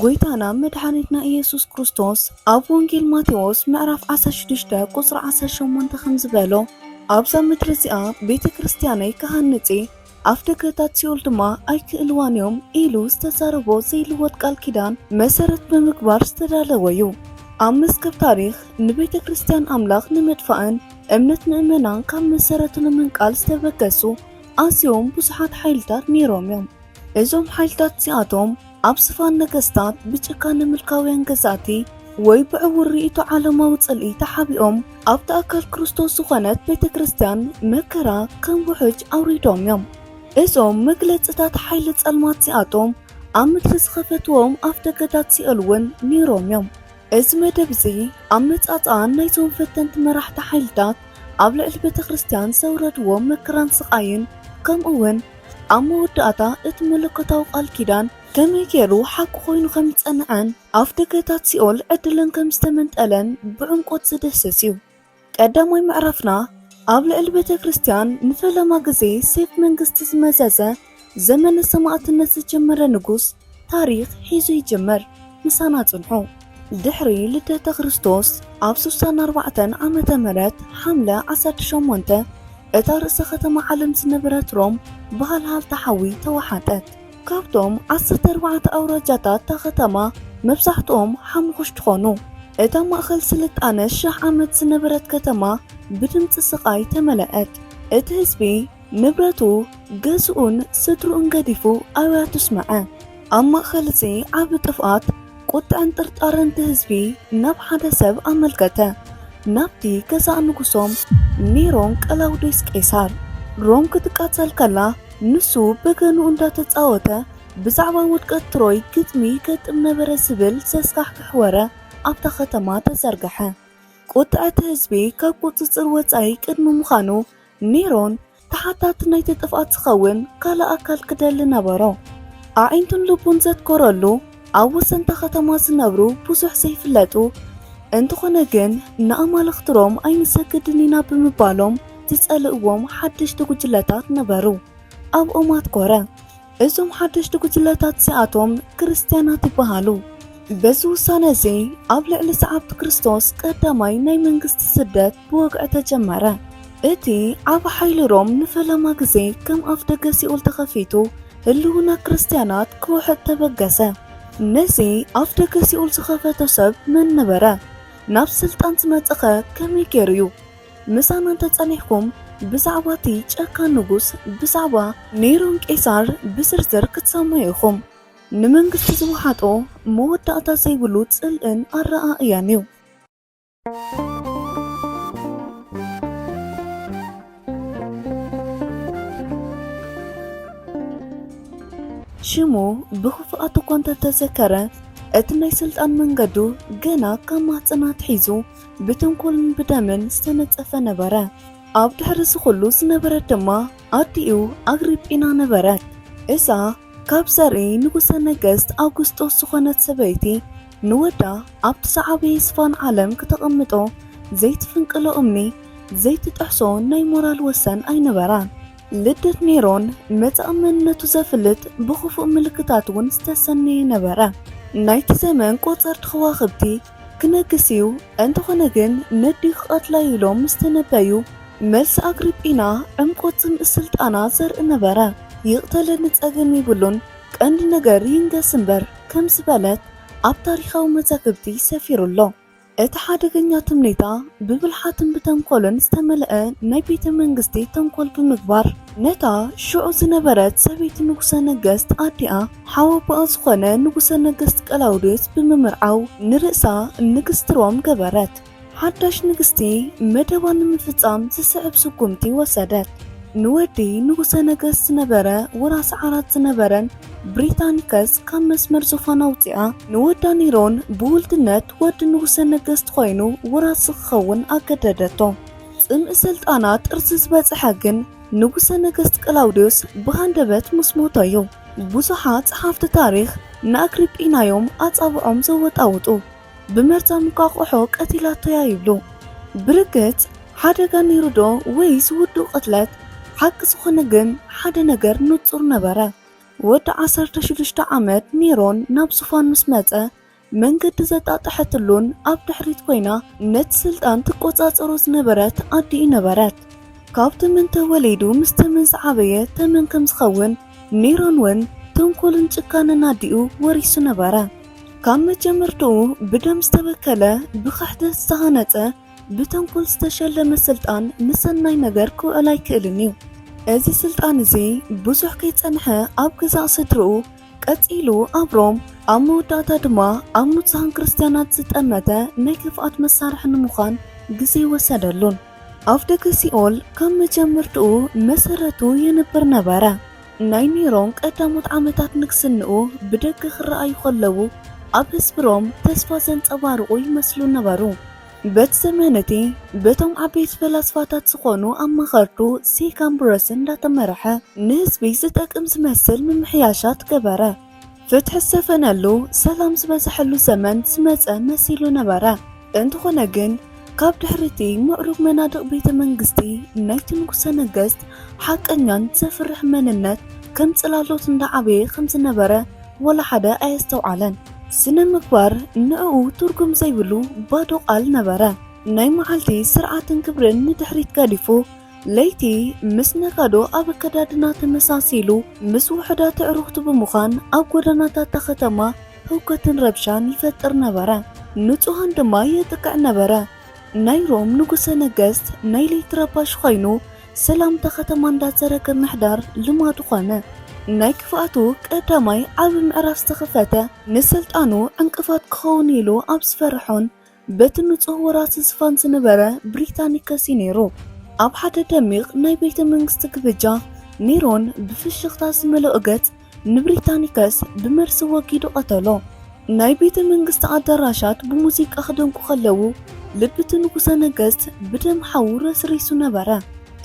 ጎይታና መድኃኒትና ኢየሱስ ክርስቶስ ኣብ ወንጌል ማቴዎስ ምዕራፍ 16 ቁጽሪ 18 ከም ዝበሎ ኣብዛ ምድሪ እዚኣ ቤተ ክርስቲያነይ ክሃንጺ ኣፍ ደገታት ሲኦል ድማ ኣይክእልዋን እዮም ኢሉ ዝተዛረቦ ዘይልወጥ ቃል ኪዳን መሰረት ብምግባር ዝተዳለወ እዩ። ኣብ መዝገብ ታሪኽ ንቤተ ክርስቲያን ኣምላኽ ንምድፋእን እምነት ምእመናን ካብ መሰረቱ ንምንቃል ዝተበገሱ ኣዝዮም ብዙሓት ሓይልታት ነይሮም እዮም። እዞም ሓይልታት እዚኣቶም ኣብ ስፋን ነገስታት ብጭካነ ምልካውያን ገዛእቲ ወይ ብዕውር ርእይቶ ዓለማዊ ጽልኢ ተሓቢኦም ኣብቲ ኣካል ክርስቶስ ዝኾነት ቤተ ክርስቲያን መከራ ከም ውሕጅ ኣውሪዶም እዮም። እዞም መግለጽታት ሓይሊ ጸልማት እዚኣቶም ኣብ ምድሪ ዝኸፈትዎም ኣፍ ደገታት ሲኦል እውን ነይሮም እዮም። እዚ መደብ እዚ ኣብ መጻጽኣን ናይዞም ፈተንቲ መራሕቲ ሓይልታት ኣብ ልዕሊ ቤተ ክርስቲያን ዘውረድዎም መከራን ስቃይን ከምኡውን ኣብ መወዳእታ እቲ መለኮታዊ ቃል ኪዳን ከመይ ገይሩ ሓቂ ኮይኑ ከም ዝጸንዐን ኣፍ ደገታት ሲኦል ዕድለን ከም ዝተመንጠለን ብዕምቆት ዝደስስ እዩ። ቀዳማይ ምዕራፍና ኣብ ልዕሊ ቤተ ክርስቲያን ንፈለማ ግዜ ሰይፍ መንግስቲ ዝመዘዘ ዘመነ ሰማዕትነት ዝጀመረ ንጉስ ታሪኽ ሒዙ ይጅመር። ምሳና ጽንሑ ድሕሪ ልደተ ክርስቶስ ኣብ 64 ዓመተ ምህረት ሓምለ 18 እታ ርእሰ ከተማ ዓለም ዝነበረት ሮም ብሃልሃልታ ሓዊ ተዋሓጠት። ካብቶም 14 ኣውራጃታት እታ ከተማ መብዛሕትኦም ሓሙኽሽቲ ኾኑ። እታ ማእኸል ስልጣነ 1000 ዓመት ዝነበረት ከተማ ብድምፂ ስቃይ ተመልአት። እቲ ህዝቢ ንብረቱ ገዝኡን ስድሩኡን ገዲፉ ኣውያቱ ስመዐ። ኣብ ማእኸል እዚ ዓብ ጥፍኣት ቁጥዕን ጥርጣርን እቲ ህዝቢ ናብ ሓደ ሰብ ኣመልከተ። ናብቲ ገዛእ ንጉሶም ኔሮን ቀላውዴስ ቄሳር። ሮም ክትቃጸል ከላ ንሱ በገኑ እንዳተጻወተ ብዛዕባ ውድቀት ትሮይ ግጥሚ ገጥም ነበረ ዝብል ዘስካሕ ክሕወረ ኣብታ ከተማ ተዘርገሐ። ቁጥዕቲ ህዝቢ ካብ ቁፅፅር ወፃኢ ቅድሚ ምዃኑ ኔሮን ተሓታቲ ናይቲ ጥፍኣት ዝኸውን ካልእ ኣካል ክደሊ ነበሮ። ኣዒንቱን ልቡን ዘትኮረሉ ኣብ ወሰንታ ከተማ ዝነብሩ ብዙሕ ዘይፍለጡ እንተኾነ ግን ንኣማልኽቲ ሮም ኣይንሰግድን ኢና ብምባሎም ዝጸልእዎም ሓደሽቲ ጉጅለታት ነበሩ። ኣብኦም ኣትኮረ። እዞም ሓደሽቲ ጉጅለታት እዚኣቶም ክርስትያናት ይበሃሉ። በዚ ውሳነ እዚ ኣብ ልዕሊ ሰዓብቲ ክርስቶስ ቀዳማይ ናይ መንግስቲ ስደት ብወግዒ ተጀመረ። እቲ ዓብ ሓይሊ ሮም ንፈለማ ግዜ ከም ኣፍ ደገ ሲኦል ተኸፊቱ ህልውና ክርስትያናት ክውሕድ ተበገሰ። ነዚ ኣፍ ደገ ሲኦል ዝኸፈቶ ሰብ መን ነበረ? ናብ ስልጣን ዝመጸኸ ከመይ ገይሩ እዩ? ምሳና እንተጸኒሕኩም ብዛዕባ እቲ ጨካን ንጉስ ብዛዕባ ኔሮን ቄሳር ብዝርዝር ክትሰምዑ ኢኹም። ንመንግስቲ ዝወሓጦ መወዳእታ ዘይብሉ ጽልእን ኣረኣእያን እዩ። ሽሙ ብኽፉኣት እኳ እንተተዘከረ እቲ ናይ ስልጣን መንገዱ ገና ካብ ማህፀናት ሒዙ ብተንኮልን ብደምን ዝተነጸፈ ነበረ። ኣብ ድሕሪ ዝኹሉ ዝነበረት ድማ ኣዲኡ ኣግሪጲና ነበረት። እዛ ካብ ዘርኢ ንጉሰ ነገስት ኣውግስጦስ ዝኾነት ሰበይቲ ንወዳ ኣብቲ ዝዓበየ ስፋን ዓለም ክተቐምጦ ዘይትፍንቅሎ እምኒ ዘይትጠሕሶ ናይ ሞራል ወሰን ኣይነበራን። ልደት ኔሮን መጻእ መንነቱ ዘፍልጥ ብኽፉእ ምልክታት እውን ዝተሰነየ ነበረ። ናይቲ ዘመን ቆጸርቲ ከዋኽብቲ ክነግስ እዩ እንተኾነ ግን ነዲ ክቐትላዩ ኢሎም ምስ ተነበዩ መልሲ ኣግሪጲና ዕምቆት ጽምኢ ስልጣና ዘርኢ ነበረ። ይቕተለኒ ጸገም ይብሉን ቀንዲ ነገር ይንገስ እምበር ከም ዝበለት ኣብ ታሪኻዊ መዛግብቲ ሰፊሩሎ። እቲ ሓደገኛ ትምኒታ ብብልሓትን ብተንኮልን ዝተመልአ ናይ ቤተ መንግስቲ ተንኮል ብምግባር ነታ ሽዑ ዝነበረት ሰበይቲ ንጉሰ ነገስት ኣዲኣ ሓወባኣ ዝኾነ ንጉሰ ነገስት ቀላውዴስ ብምምርዓው ንርእሳ ንግስቲ ሮም ገበረት። ሓዳሽ ንግስቲ መደባ ንምፍጻም ዝስዕብ ስጉምቲ ወሰደት። ንወዲ ንጉሰ ነገስት ዝነበረ ወራሲ ዓራት ዝነበረን ብሪታኒከስ ካብ መስመር ዙፋን ኣውፂኣ ንወዳ ኔሮን ብውልድነት ወዲ ንጉሰ ነገስት ኮይኑ ወራሲ ክኸውን ኣገደደቶ። ጽምኢ ስልጣናት ጥርሲ ዝበጽሐ ግን ንጉሰ ነገስት ቀላውዴዎስ ብሃንደበት ምስ ሞቶ እዩ። ብዙሓት ጸሓፍቲ ታሪኽ ንኣግሪጲናዮም ኣጻብዖም ዘወጣውጡ ብመርዛም ቋቑሖ ቀቲላቶያ ይብሉ። ብርግጽ ሓደጋ ነይሩ ዶ ወይስ ውዱእ ቅትለት? ሓቂ ዝኾነ ግን ሓደ ነገር ንጹር ነበረ። ወዲ 16 ዓመት ኔሮን ናብ ዙፋን ምስ መጸ መንገዲ ዘጣጥሐትሉን ኣብ ድሕሪት ኮይና ነቲ ስልጣን ትቆጻጸሮ ዝነበረት ኣዲ ነበረት። ካብቲ ምን ተወሊዱ ምስ ተመን ዝዓበየ ተመን ከም ዝኸውን ኔሮን ውን ተንኮልን ጭካንን ኣዲኡ ወሪሱ ነበረ። ካብ መጀመርትኡ ብደም ዝተበከለ ብክሕደት ዝተሃነጸ ብተንኮል ዝተሸለመ ስልጣን ንሰናይ ነገር ክውዕል ኣይክእልን እዩ። እዚ ስልጣን እዚ ብዙሕ ከይጸንሐ ኣብ ገዛእ ስድርኡ ቀጺሉ ኣብ ሮም ኣብ መወዳእታ ድማ ኣብ ንጹሃን ክርስትያናት ዝጠመተ ናይ ክፍኣት መሳርሒ ንምዃን ግዜ ወሰደሉን። ኣብ ደገ ሲኦል ካብ መጀመርትኡ መሰረቱ የነብር ነበረ። ናይ ኔሮን ቀዳሞት ዓመታት ንግስንኡ ብደገ ክረኣዩ ከለዉ ኣብ ህዝቢ ሮም ተስፋ ዘንጸባርቑ ይመስሉ ነበሩ። በቲ ዘመን እቲ በቶም ዓበይቲ ፈላስፋታት ዝኾኑ ኣማኸርቱ ሴካምብረስ እንዳተመርሐ ንህዝቢ ዝጠቅም ዝመስል ምምሕያሻት ገበረ። ፍትሒ ዝሰፈነሉ ሰላም ዝበዝሐሉ ዘመን ዝመጸ መሲሉ ነበረ። እንተኾነ ግን ካብ ድሕሪቲ ምዕሩግ መናድቕ ቤተ መንግስቲ ናይቲ ንጉሰ ነገስት ሓቀኛን ዘፍርሕ መንነት ከም ጽላሎት እንዳዓበየ ከም ዝነበረ ወላ ሓደ ኣየስተውዓለን። ስነ ምግባር ንዕኡ ትርጉም ዘይብሉ ባዶ ቃል ነበረ። ናይ መዓልቲ ስርዓትን ክብርን ንድሕሪት ገዲፉ ለይቲ ምስ ነጋዶ ኣብ ኣከዳድና ተመሳሲሉ ምስ ውሕዳት ኣዕሩኽቱ ብምዃን ኣብ ጎደናታት ከተማ ህውከትን ረብሻን ይፈጥር ነበረ። ንጹሃን ድማ የጥቅዕ ነበረ። ናይ ሮም ንጉሰ ነገስት ናይ ለይቲ ረባሽ ኮይኑ ሰላምታ ከተማ እንዳዘረገ ምሕዳር ልማዱ ኾነ። ናይ ክፍኣቱ ቀዳማይ ዓብ ምዕራፍ ዝተኸፈተ ንስልጣኑ ዕንቅፋት ክኸውን ኢሉ ኣብ ዝፈርሖን በቲ ንጹህ ወራሲ ዝፋን ዝነበረ ብሪታኒከስ ነይሩ። ኣብ ሓደ ደሚቕ ናይ ቤተ መንግስቲ ግብጃ ኔሮን ብፍሽኽታ ዝመልኦ ገጽ ንብሪታኒከስ ብመርሲ ወጊዱ ቀተሎ። ናይ ቤተ መንግስቲ ኣዳራሻት ብሙዚቃ ክደንቁ ከለዉ ልብቲ ንጉሰ ነገስት ብደም ሓው ረስሪሱ ነበረ።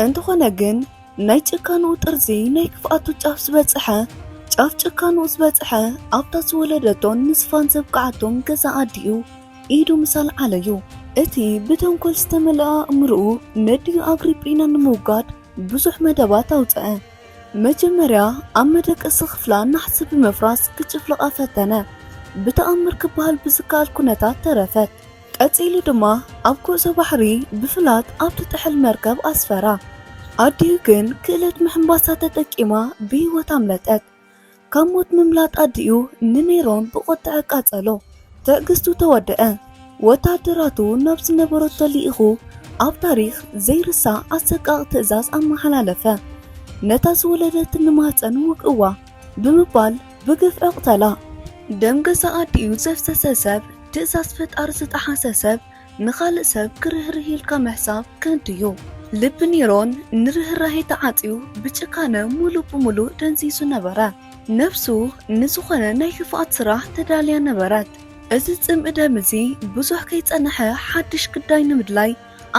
እንተኾነ ግን ናይ ጭካንኡ ጥርዚ ናይ ክፍኣቱ ጫፍ ጭካንኡ ዝበጽሐ ኣብታ ዝወለደቶን ንስፋን ዘብቃዓቶም ገዛ ኣዲኡ ኢዱ ምሳል ዓለዩ። እቲ ብተንኮል ዝተመልአ እምርኡ ነድዩ ኣግሪጲና ንምውጋድ ብዙሕ መደባት ኣውፅአ። መጀመርያ ኣብ መደቀሲ ክፍላ ናሕሲ ብምፍራስ ክጭፍልቓ ፈተነ። ብተኣምር ክበሃል ብዝከኣል ኩነታት ተረፈት። ቀጺሉ ድማ ኣብ ጉዕዞ ባሕሪ ብፍላት ኣብ ትጥሕል መርከብ ኣስፈራ። ኣዲኡ ግን ክእለት ምሕምባሳ ተጠቂማ ብህይወት ኣምለጠት። ካብ ሞት ምምላጥ ኣዲኡ ንኔሮን ብቆጥዐ ቃጸሎ። ትዕግስቱ ተወድአ። ወታደራቱ ናብ ዝነበረቶ ሊኢኹ ኣብ ታሪኽ ዘይርሳዕ ኣሰቃቕ ትእዛዝ ኣመሓላለፈ። ነታ ዝወለደት ንማህፀን ውቅዋ ብምባል ብግፍ ዕቕተላ። ደም ገዛ ኣዲኡ ዘፍሰሰ ሰብ ትእዛዝ ፈጣሪ ዝጠሓሰ ሰብ ንኻልእ ሰብ ክርህርህ ኢልካ ምሕሳብ ከንድዩ። ልቢ ኔሮን ንርህራሄ ተዓጽዩ ብጭካነ ሙሉእ ብሙሉእ ደንዚዙ ነበረ። ነፍሱ ንዝኾነ ናይ ክፍኣት ስራሕ ተዳልያ ነበረት። እዚ ጽምኢ ደም እዚ ብዙሕ ከይጸንሐ ሓድሽ ግዳይ ንምድላይ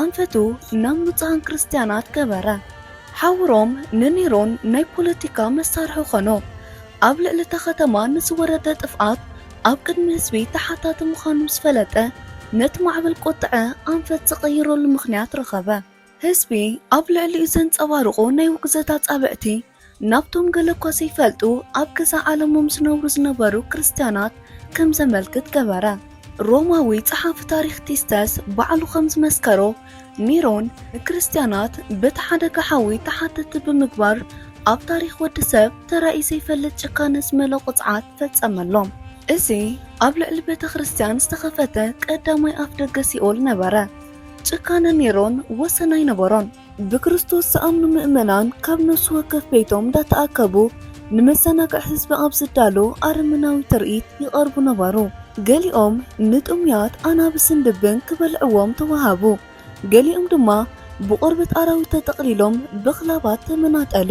ኣንፈቱ ናብ ንጹሃን ክርስትያናት ገበረ። ሓውሮም ንኔሮን ናይ ፖለቲካ መሳርሒ ኾኖ። ኣብ ልዕሊ እታ ከተማ ንዝወረደ ጥፍኣት ኣብ ቅድሚ ህዝቢ ተሓታቲ ምዃኑ ዝፈለጠ ነቲ ማዕበል ቆጥዐ ኣንፈት ዝቐይረሉ ምኽንያት ረኸበ። ህዝቢ ኣብ ልዕሊኡ ዘንጸባርቑ ናይ ውግዘታት ጻብዕቲ ናብቶም ገለ እኳ ዘይፈልጡ ኣብ ገዛ ዓለሞም ዝነበሩ ክርስትያናት ከም ዘመልክት ገበረ። ሮማዊ ጸሓፊ ታሪኽ ቲስተስ ባዕሉ ከም ዝመስከሮ ኔሮን ንክርስትያናት በቲ ሓደጋ ሓዊ ተሓተቲ ብምግባር ኣብ ታሪኽ ወዲ ሰብ ተራእዩ ዘይፈልጥ ጭካነ ዝመልኦ ቕፅዓት ፈጸመሎም። እዚ ኣብ ልዕሊ ቤተ ክርስቲያን ዝተኸፈተ ቀዳማይ ኣፍ ደገ ሲኦል ነበረ። ጭካነ ኔሮን ወሰን ኣይነበሮን። ብክርስቶስ ዝኣምኑ ምእመናን ካብ ነፍሲ ወከፍ ቤቶም እንዳተኣከቡ ንመዘናግዒ ህዝቢ ኣብ ዝዳሎ ኣረመናዊ ትርኢት ይቐርቡ ነበሩ። ገሊኦም ንጥሙያት ኣናብስን ድብን ክበልዕዎም ተዋሃቡ። ገሊኦም ድማ ብቆርበት ኣራዊት ተጠቕሊሎም ብኽላባት ተመናጠሉ።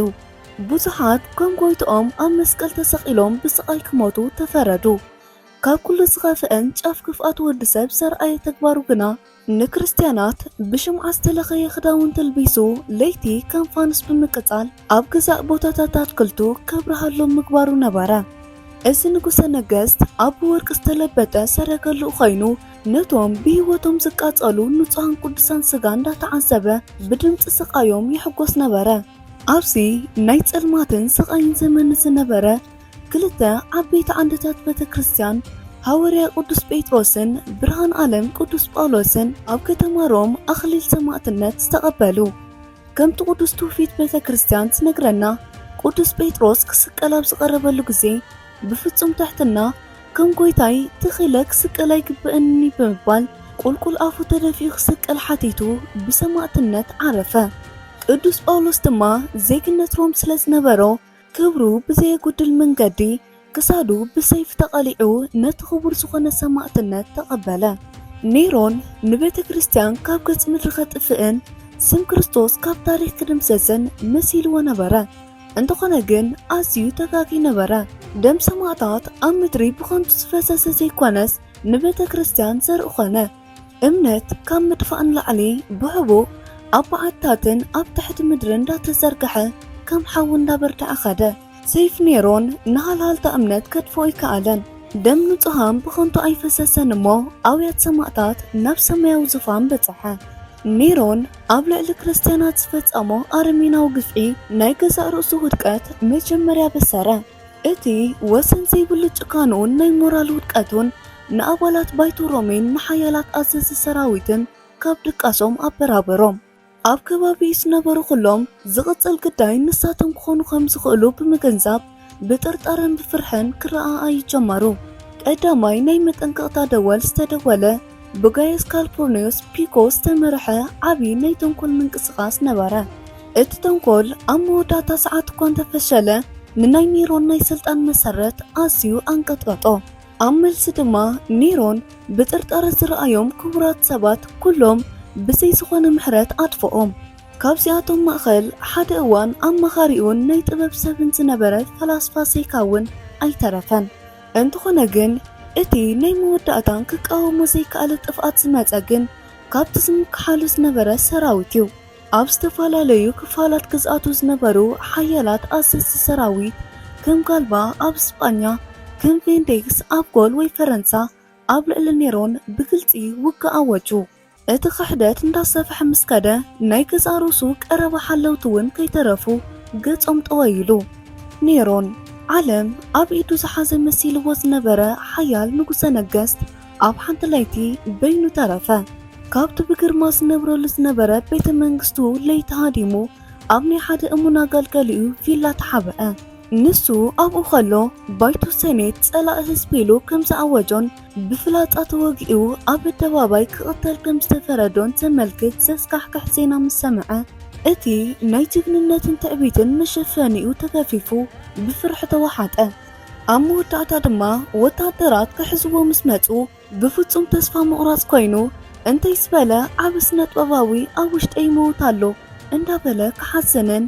ብዙሓት ከም ጎይቶኦም ኣብ መስቀል ተሰቒሎም ብስቓይ ክሞቱ ተፈረዱ። ካብ ኩሉ ዝኸፍአን ጫፍ ክፍኣት ወዲ ሰብ ዘርኣየ ተግባሩ ግና ንክርስትያናት ብሽምዓ ዝተለኸየ ክዳውንቲ ልቢሱ ለይቲ ከም ፋኑስ ብምቅጻል ኣብ ገዛእ ቦታታት ኣትክልቱ ከብርሃሎም ምግባሩ ነበረ። እዚ ንጉሰ ነገስት ኣብ ወርቂ ዝተለበጠ ሰረገሉ ኮይኑ ነቶም ብህይወቶም ዝቃጸሉ ንጹሃን ቅዱሳን ስጋ እንዳተዓዘበ ብድምፂ ስቃዮም ይሕጎስ ነበረ። ኣብዚ ናይ ጸልማትን ስቃይን ዘመን ዝነበረ ክልተ ዓበይቲ ዓንድታት ቤተ ክርስቲያን ሐዋርያ ቅዱስ ጴጥሮስን ብርሃን ዓለም ቅዱስ ጳውሎስን ኣብ ከተማ ሮም ኣኽሊል ሰማዕትነት ዝተቐበሉ። ከምቲ ቅዱስ ትውፊት ቤተ ክርስቲያን ዝነግረና ቅዱስ ጴጥሮስ ክስቀል ኣብ ዝቐረበሉ ግዜ ብፍጹም ትሕትና ከም ጎይታይ ተኺለ ክስቀል ኣይግብአኒ ብምባል ቁልቁል ኣፉ ተደፊኡ ክስቀል ሓቲቱ ብሰማዕትነት ዓረፈ። ቅዱስ ጳውሎስ ድማ ዜግነት ሮም ስለ ዝነበሮ ክብሩ ብዘየጉድል መንገዲ ክሳዱ ብሰይፍ ተቐሊዑ ነቲ ክቡር ዝኾነ ሰማዕትነት ተቐበለ። ኔሮን ንቤተ ክርስቲያን ካብ ገጽ ምድሪ ከጥፍእን ስም ክርስቶስ ካብ ታሪክ ክድምሰስን መሲልዎ ነበረ። እንተኾነ ግን ኣዝዩ ተጋጊ ነበረ። ደም ሰማዕታት ኣብ ምድሪ ብኸንቱ ዝፈሰሰ ዘይኮነስ ንቤተ ክርስቲያን ዘርኢ ኾነ። እምነት ካብ ምድፋእ ንላዕሊ ብሕቡእ ኣብ በዓትታትን ኣብ ትሕቲ ምድሪ እንዳተዘርግሐ ከም ሓዊ እንዳበርድዐ ኸደ። ሰይፍ ኔሮን ንሃልሃልታ እምነት ከድፎ ኣይከኣለን። ደም ንጹሃን ብኸንቱ ኣይፈሰሰን እሞ ኣብያት ሰማዕታት ናብ ሰማያዊ ዙፋን በጽሐ። ኔሮን ኣብ ልዕሊ ክርስትያናት ዝፈጸሞ ኣረሜናዊ ግፍዒ ናይ ገዛእ ርእሱ ውድቀት መጀመርያ በሰረ። እቲ ወሰን ዘይብሉ ጭካኑን ናይ ሞራል ውድቀቱን ንኣባላት ባይቶ ሮሜን ንሓያላት ኣዘዚ ሰራዊትን ካብ ድቃሶም ኣበራበሮም። ኣብ ከባቢ ዝነበሩ ኩሎም ዝቕጽል ግዳይ ንሳቶም ክኾኑ ከም ዝኽእሉ ብምግንዛብ ብጥርጣረን ብፍርሕን ክረኣዩ ጀመሩ። ቀዳማይ ናይ መጠንቀቕታ ደወል ዝተደወለ ብጋየስ ካልፖርኒዮስ ፒኮ ዝተመርሐ ዓብዪ ናይ ተንኮል ምንቅስቓስ ነበረ። እቲ ተንኮል ኣብ መወዳእታ ሰዓት እኳ እንተፈሸለ ንናይ ኔሮን ናይ ስልጣን መሰረት ኣዝዩ አንቀጥቀጦ። ኣብ መልሲ ድማ ኔሮን ብጥርጣረ ዝረኣዮም ክቡራት ሰባት ኩሎም ብዘይ ዝኾነ ምሕረት ኣጥፍኦም። ካብዚኣቶም ማእኸል ሓደ እዋን ኣማኻሪኡን ናይ ጥበብ ሰብን ዝነበረ ፈላስፋ ዘይካውን ኣይተረፈን። እንተኾነ ግን እቲ ናይ መወዳእታን ክቃወሞ ዘይከኣለ ጥፍኣት ዝመጸ ግን ካብቲ ዝምክሓሉ ዝነበረ ሰራዊት እዩ። ኣብ ዝተፈላለዩ ክፋላት ግዝኣቱ ዝነበሩ ሓያላት ኣዘዝቲ ሰራዊት ከም ጋልባ ኣብ እስጳኛ፣ ከም ቬንዴክስ ኣብ ጎል ወይ ፈረንሳ ኣብ ልዕሊ ኔሮን ብግልፂ ውግእ ኣወጁ። እቲ ክሕደት እንዳሰፍሐ ምስ ከደ ናይ ገዛእ ርእሱ ቀረባ ሓለውቲ እውን ከይተረፉ ገጾም ጠወይሉ። ኔሮን ዓለም ኣብ ኢዱ ዝሓዘ መሲልዎ ዝነበረ ሓያል ንጉሰ ነገስት ኣብ ሓንቲ ለይቲ በይኑ ተረፈ። ካብቲ ብግርማ ዝነብረሉ ዝነበረ ቤተ መንግስቱ ለይቲ ሃዲሙ ኣብ ናይ ሓደ እሙን ኣገልገሊኡ ቪላ ተሓበአ። ንሱ ኣብኡ ኸሎ ባይቶ ሴኔት ጸላእ ህዝቢ ኢሉ ከም ዝኣወጆን ብፍላጻ ተወጊኡ ኣብ ኣደባባይ ክቕተል ከም ዝተፈረዶን ዘመልክት ዘስካሕክሕ ዜና ምስ ሰምዐ እቲ ናይ ጅግንነትን ትዕቢትን መሸፈኒኡ ተገፊፉ ብፍርሒ ተዋሓጠ። ኣብ መወዳእታ ድማ ወታደራት ክሕዝዎ ምስ መጹ ብፍጹም ተስፋ ምቑራጽ ኮይኑ እንተይ ዝበለ ዓብ ስነ ጥበባዊ ኣብ ውሽጠይ ይመውት ኣሎ እንዳበለ ክሓዘንን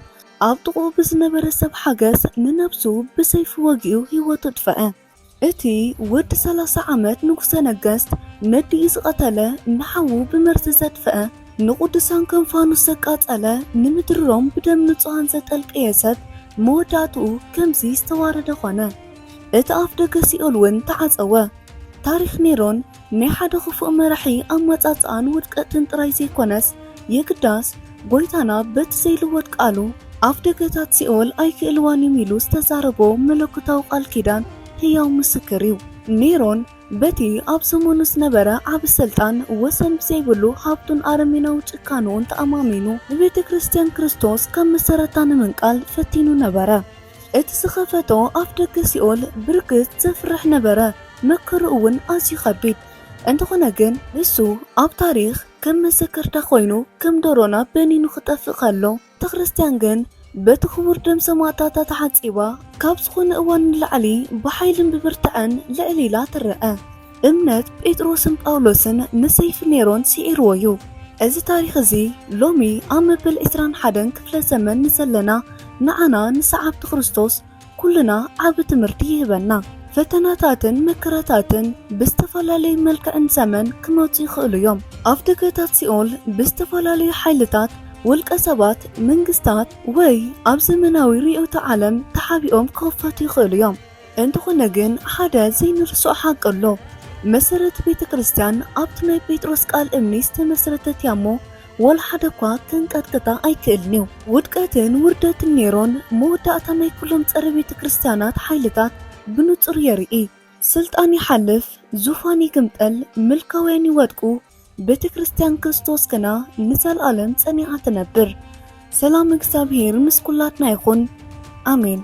ኣብ ጥቑኡ ብዝነበረ ሰብ ሓገዝ ንነብሱ ብሰይፊ ወጊኡ ህይወቱ ድፈአ። እቲ ወዲ 30 ዓመት ንጉሰ ነገስት ነዲኡ ዝቐተለ ንሓዉ ብመርዚ ዘድፈአ ንቅዱሳን ከም ፋኑስ ዘቃጸለ ንምድሪ ሮም ብደም ንጹሃን ዘጠልቀየ ሰብ መወዳእትኡ ከምዚ ዝተዋረደ ኾነ። እቲ ኣፍ ደገ ሲኦል እውን ተዓጸወ። ታሪክ ኔሮን ናይ ሓደ ክፉእ መራሒ ኣመጻጽኣን ውድቀትን ጥራይ ዘይኮነስ የግዳስ ጎይታና በቲ ዘይልወድ ቃሉ ኣፍ ደገታት ሲኦል ኣይክእልዋን ኢሉ ዝተዛረቦ መለኮታዊ ቃል ኪዳን ህያው ምስክር እዩ። ኔሮን በቲ ኣብ ዘመኑ ዝነበረ ዓብ ስልጣን ወሰን ብዘይብሉ ሃብቱን ኣረሜናዊ ጭካኑን ተኣማሚኑ ንቤተ ክርስቲያን ክርስቶስ ከም መሰረታ ንምንቃል ፈቲኑ ነበረ። እቲ ዝኸፈቶ ኣፍ ደገ ሲኦል ብርግጽ ዘፍርሕ ነበረ፣ መከሩ እውን ኣዝዩ ከቢድ። እንተኾነ ግን ንሱ ኣብ ታሪክ ከም መዘከርታ ኮይኑ ከም ደሮና በኒኑ ክጠፍእ ከሎ እታ ክርስቲያን ግን በቲ ክቡር ደም ሰማዕታታ ተሓፂባ ካብ ዝኾነ እዋን ንላዕሊ ብሓይልን ብብርትዐን ልዕል ኢላ ትረአ። እምነት ጴጥሮስን ጳውሎስን ንሰይፊ ኔሮን ሲዒርዎ እዩ። እዚ ታሪክ እዚ ሎሚ ኣብ መበል 21 ክፍለ ዘመን ንዘለና ንዓና ንሰዓብቲ ክርስቶስ ኩልና ዓብ ትምህርቲ ይህበና። ፈተናታትን መከራታትን ብዝተፈላለዩ መልክዕን ዘመን ክመፁ ይኽእሉ እዮም። ኣብ ደገታት ሲኦል ብዝተፈላለዩ ሓይልታት ውልቀ ሰባት፣ መንግስታት ወይ ኣብ ዘመናዊ ርዕዮተ ዓለም ተሓቢኦም ክኸፈቱ ይኽእሉ እዮም። እንተኾነ ግን ሓደ ዘይንርስዖ ሓቂ ኣሎ። መሰረት ቤተ ክርስቲያን ኣብቲ ናይ ጴጥሮስ ቃል እምኒ ዝተመስረተት እያ እሞ ወላ ሓደ እኳ ክንቀጥቅጣ ኣይክእልን እዩ። ውድቀትን ውርደትን ኔሮን መወዳእታ ናይ ኩሎም ጸረ ቤተ ክርስቲያናት ሓይልታት ብንጹር የርኢ። ስልጣን ይሓልፍ፣ ዙፋን ይግምጠል፣ ምልካውያን ይወድቁ፣ ቤተ ክርስቲያን ክርስቶስ ግና ንዘለዓለም ጸኒዓ ትነብር። ሰላም እግዚአብሔር ምስ ኩላትና ይኹን። አሜን።